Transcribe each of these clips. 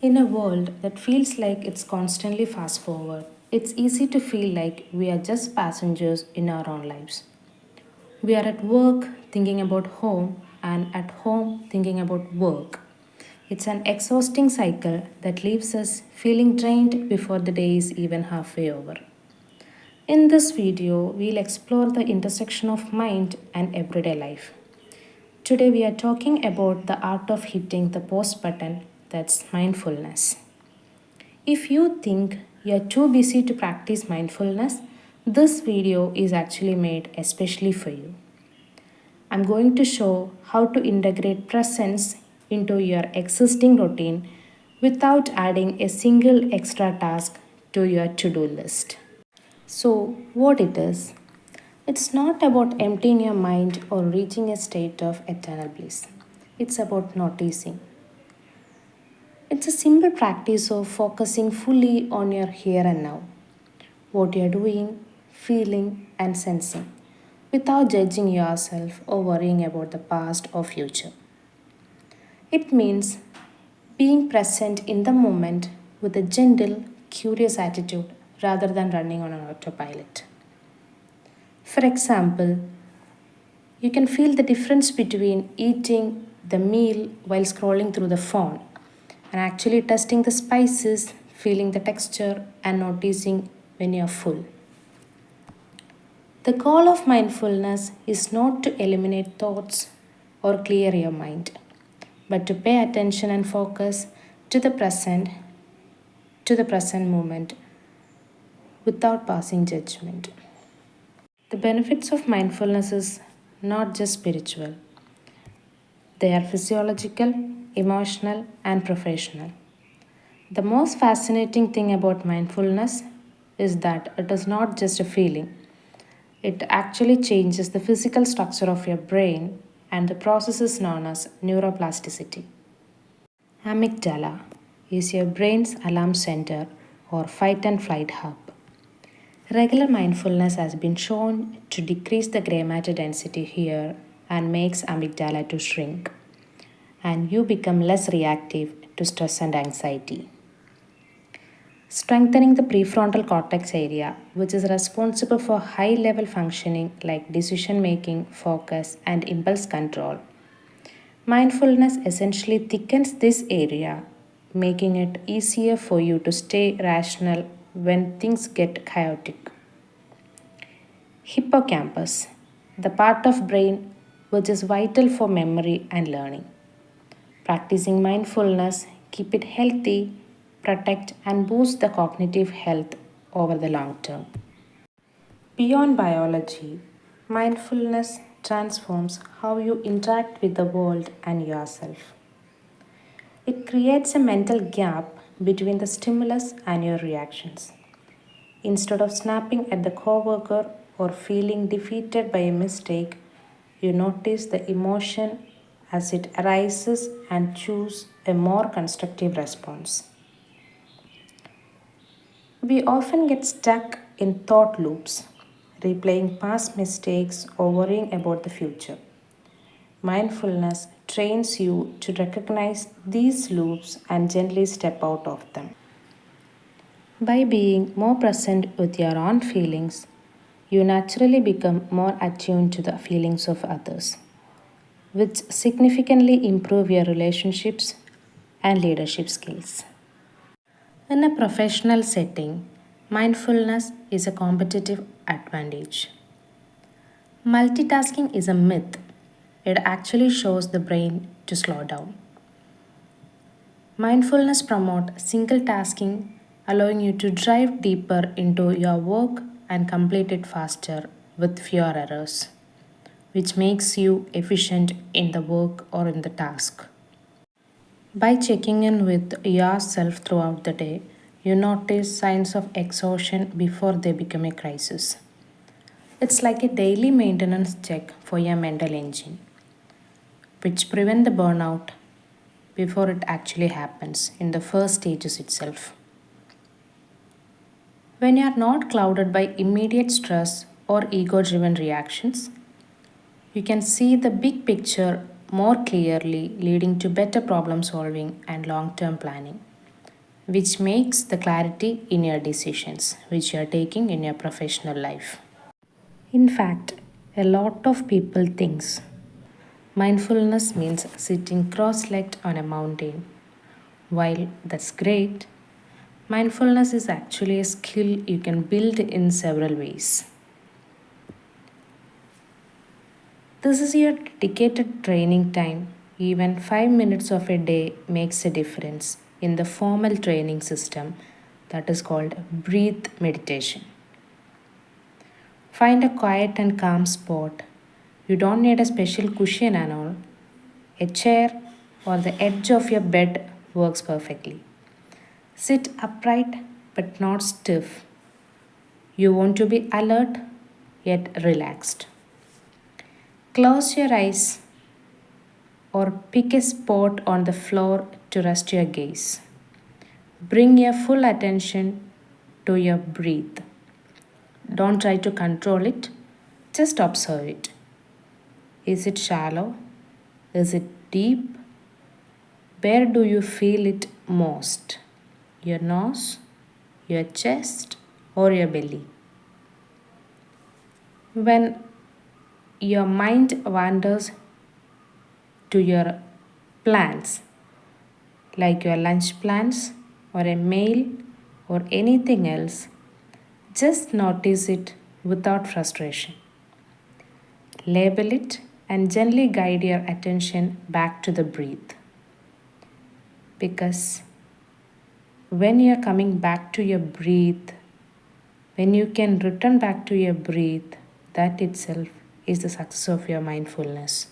In a world that feels like it's constantly fast forward, it's easy to feel like we are just passengers in our own lives. We are at work thinking about home and at home thinking about work. It's an exhausting cycle that leaves us feeling drained before the day is even halfway over. In this video, we'll explore the intersection of mind and everyday life. Today, we are talking about the art of hitting the pause button, that's mindfulness. If you think you're too busy to practice mindfulness, this video is actually made especially for you. I'm going to show how to integrate presence into your existing routine without adding a single extra task to your to do list. So, what it is? It's not about emptying your mind or reaching a state of eternal bliss. It's about noticing. It's a simple practice of focusing fully on your here and now, what you're doing, feeling, and sensing, without judging yourself or worrying about the past or future. It means being present in the moment with a gentle, curious attitude rather than running on an autopilot. For example, you can feel the difference between eating the meal while scrolling through the phone and actually testing the spices, feeling the texture, and noticing when you're full. The goal of mindfulness is not to eliminate thoughts or clear your mind, but to pay attention and focus to the present, to the present moment without passing judgment. The benefits of mindfulness is not just spiritual. They are physiological, emotional, and professional. The most fascinating thing about mindfulness is that it is not just a feeling, it actually changes the physical structure of your brain, and the process is known as neuroplasticity. Amygdala is your brain's alarm center or fight and flight hub. Regular mindfulness has been shown to decrease the gray matter density here and makes amygdala to shrink, and you become less reactive to stress and anxiety. Strengthening the prefrontal cortex area, which is responsible for high level functioning like decision making, focus, and impulse control. Mindfulness essentially thickens this area, making it easier for you to stay rational when things get chaotic. Hippocampus, the part of brain which is vital for memory and learning. Practicing mindfulness keep it healthy, protect and boost the cognitive health over the long term. Beyond biology, mindfulness transforms how you interact with the world and yourself. It creates a mental gap between the stimulus and your reactions. Instead of snapping at the coworker or feeling defeated by a mistake, you notice the emotion as it arises and choose a more constructive response. We often get stuck in thought loops, replaying past mistakes or worrying about the future. Mindfulness trains you to recognize these loops and gently step out of them. By being more present with your own feelings, you naturally become more attuned to the feelings of others, which significantly improve your relationships and leadership skills. In a professional setting, mindfulness is a competitive advantage. Multitasking is a myth. It actually shows the brain to slow down. Mindfulness promotes single tasking, allowing you to dive deeper into your work and complete it faster with fewer errors, which makes you efficient in the work or in the task. By checking in with yourself throughout the day, you notice signs of exhaustion before they become a crisis. It's like a daily maintenance check for your mental engine, which prevent the burnout before it actually happens in the first stages itself. When you are not clouded by immediate stress or ego driven reactions, you can see the big picture more clearly, leading to better problem solving and long term planning. which makes the clarity in your decisions, which you are taking in your professional life. In fact, a lot of people thinks mindfulness means sitting cross-legged on a mountain. While that's great, mindfulness is actually a skill you can build in several ways. This is your dedicated training time. Even 5 minutes of a day makes a difference in the formal training system that is called breath meditation. Find a quiet and calm spot. You don't need a special cushion and all. A chair or the edge of your bed works perfectly. Sit upright but not stiff. You want to be alert yet relaxed. Close your eyes or pick a spot on the floor to rest your gaze. Bring your full attention to your breath. Don't try to control it, just observe it. Is it shallow? Is it deep? Where do you feel it most? Your nose, your chest, or your belly? When your mind wanders to your plans, like your lunch plans or a mail or anything else, just notice it without frustration. Label it and gently guide your attention back to the breath. Because when you are coming back to your breath, when you can return back to your breath, that itself is the success of your mindfulness.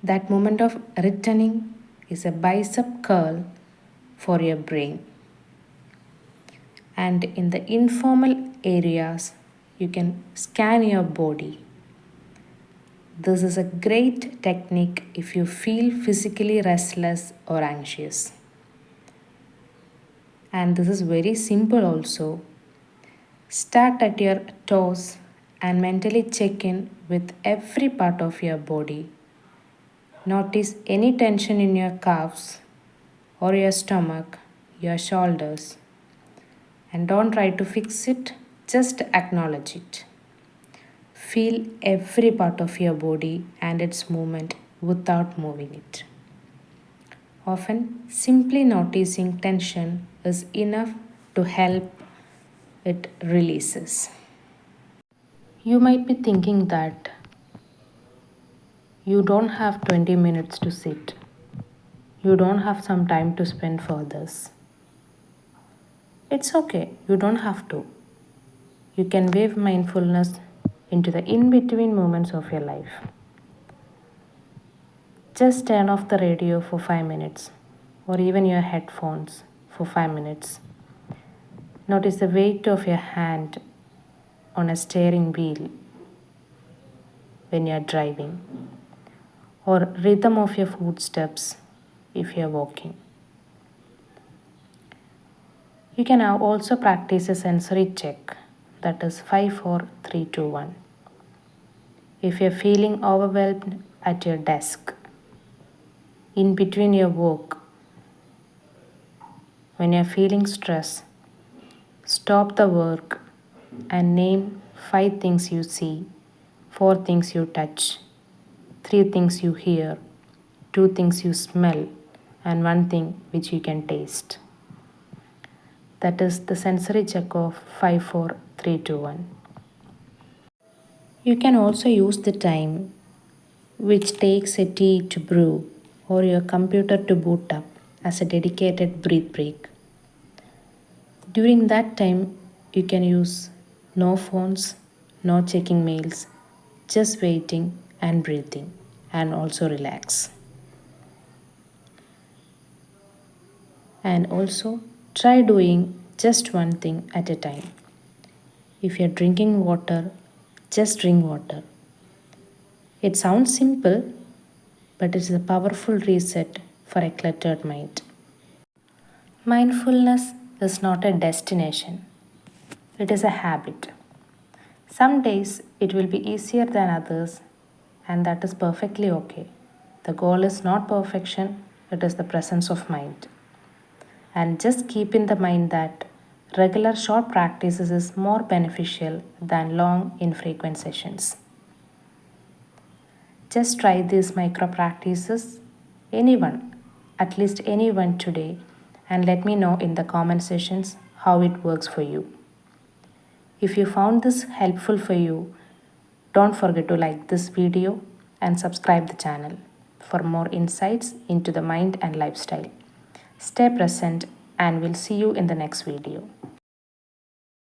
That moment of returning is a bicep curl for your brain. And in the informal areas, you can scan your body. This is a great technique if you feel physically restless or anxious. And this is very simple also. Start at your toes and mentally check in with every part of your body. Notice any tension in your calves or your stomach, your shoulders. And don't try to fix it, just acknowledge it. Feel every part of your body and its movement without moving it. Often, simply noticing tension is enough to help it releases. You might be thinking that you don't have 20 minutes to sit. You don't have some time to spend for this. It's okay, you don't have to. You can weave mindfulness into the in between moments of your life. Just turn off the radio for 5 minutes or even your headphones for 5 minutes. Notice the weight of your hand on a steering wheel when you are driving or rhythm of your footsteps if you are walking. You can now also practice a sensory check, that is 5, 4, 3, 2, 1. If you're feeling overwhelmed at your desk, in between your work, when you're feeling stress, stop the work and name 5 things you see, 4 things you touch, 3 things you hear, 2 things you smell, and 1 thing which you can taste. That is the sensory check of 5, 4, 3, 2, 1. You can also use the time which takes a tea to brew or your computer to boot up as a dedicated breath break. During that time, you can use no phones, no checking mails, just waiting and breathing and also relax. And also try doing just one thing at a time. If you're drinking water, just drink water. It sounds simple, but it's a powerful reset for a cluttered mind. Mindfulness is not a destination, it is a habit. Some days it will be easier than others, and that is perfectly okay. The goal is not perfection, it is the presence of mind. And just keep in the mind that regular short practices is more beneficial than long infrequent sessions. Just try these micro practices, anyone, at least anyone today, and let me know in the comment sections how it works for you. If you found this helpful for you, don't forget to like this video and subscribe the channel for more insights into the mind and lifestyle. Stay present and we'll see you in the next video.